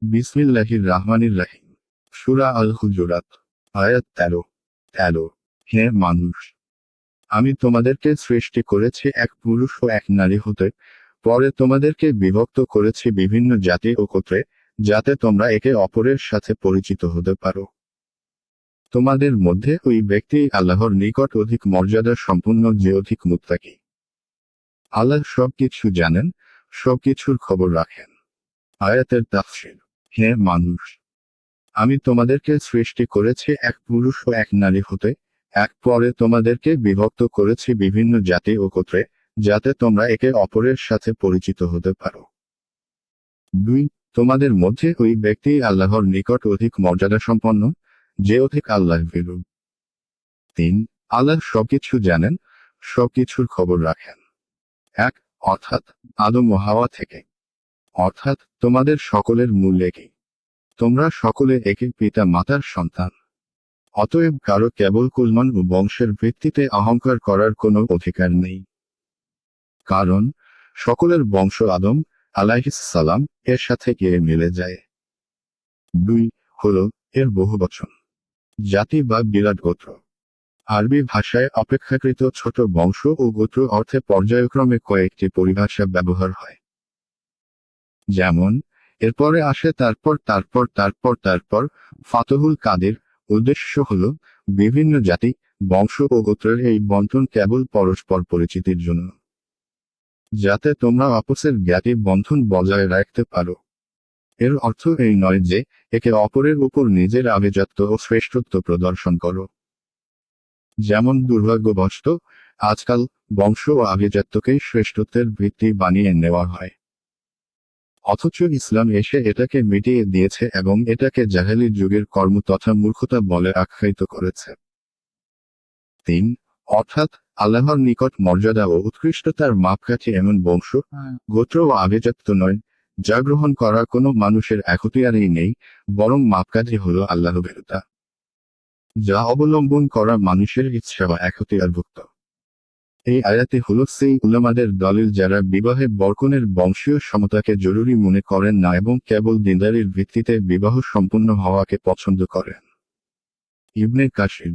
বিসমিল্লাহির রাহমানির রাহিম। সূরা আল হুজুরাত, আয়াত 13। হে মানুষ, আমি তোমাদেরকে সৃষ্টি করেছি এক পুরুষ ও এক নারী হতে, পরে তোমাদেরকে বিভক্ত করেছি বিভিন্ন জাতি ও গোত্রে, যাতে তোমরা একে অপরের সাথে পরিচিত হতে পারো। তোমাদের মধ্যে ওই ব্যক্তি আল্লাহর নিকট অধিক মর্যাদা সম্পন্ন যে অধিক মুত্তাকী। আল্লাহ সবকিছু জানেন, সবকিছুর খবর রাখেন। আয়াতের তাফসীর। হে মানুষ, আমি তোমাদেরকে সৃষ্টি করেছি এক পুরুষ ও এক নারী হতে, এক পরে তোমাদেরকে বিভক্ত করেছি বিভিন্ন জাতি ও গোত্রে, যাতে তোমরা একে অপরের সাথে পরিচিত হতে পারো। 2. তোমাদের মধ্যে ওই ব্যক্তি আল্লাহর নিকট অধিক মর্যাদা সম্পন্ন, যে অধিক আল্লাহ ভীরু। 3. আল্লাহ সবকিছু জানেন, সবকিছুর খবর রাখেন। 1. অর্থাৎ আদম ও হাওয়া থেকে। অর্থাৎ তোমাদের সকলের মূল একই। তোমরা সকলে একই পিতা মাতার সন্তান। অতএব কারো কেবল কুলমান ও বংশের ভিত্তিতে অহংকার করার কোনো অধিকার নেই। কারণ সকলের বংশ আদম আলাইহিস সালাম এর সাথে গিয়ে মিলে যায়। 2. হলো এর বহুবচন। জাতি বা বিরাট গোত্র। আরবি ভাষায় অপেক্ষাকৃত ছোট বংশ ও গোত্র অর্থে পর্যায়ক্রমে কয়েকটি পরিভাষা ব্যবহার হয়। যেমন, এরপরে আসে তারপর তারপর তারপর তারপর ফাতহুল কাদির। উদ্দেশ্য হল বিভিন্ন জাতি, বংশ ও গোত্রের এই বন্ধন কেবল পরস্পর পরিচিতির জন্য, যাতে তোমরা আপসের জ্ঞাতি বন্ধন বজায় রাখতে পারো। এর অর্থ এই নয় যে একে অপরের উপর নিজের আভিজাত্য ও শ্রেষ্ঠত্ব প্রদর্শন করো। যেমন দুর্ভাগ্যবশত আজকাল বংশ ও আভিজাত্যকেই শ্রেষ্ঠত্বের ভিত্তি বানিয়ে নেওয়া হয়। অথচ ইসলাম এসে এটাকে মিটিয়ে দিয়েছে এবং এটাকে জাহেলি যুগের কর্ম তথা মূর্খতা বলে আখ্যায়িত করেছে। 3. অর্থাৎ আল্লাহর নিকট মর্যাদা ও উৎকৃষ্টতার মাপকাঠি এমন বংশ, গোত্র ও আভিজাত্য নয়, যা গ্রহণ করা কোনো মানুষের এখতিয়ারেই নেই, বরং মাপকাঠি হল আল্লাহভীরুতা, যা অবলম্বন করা মানুষের ইচ্ছা বা এখতিয়ারভুক্ত। এই আয়াতে হল সেই উলামাদের দলিল যারা বিবাহে বরকনের বংশীয় সমতাকে জরুরি মনে করেন না এবং কেবল দিনদারির ভিত্তিতে বিবাহ সম্পন্ন হওয়াকে পছন্দ করেন। ইবনে কাসির।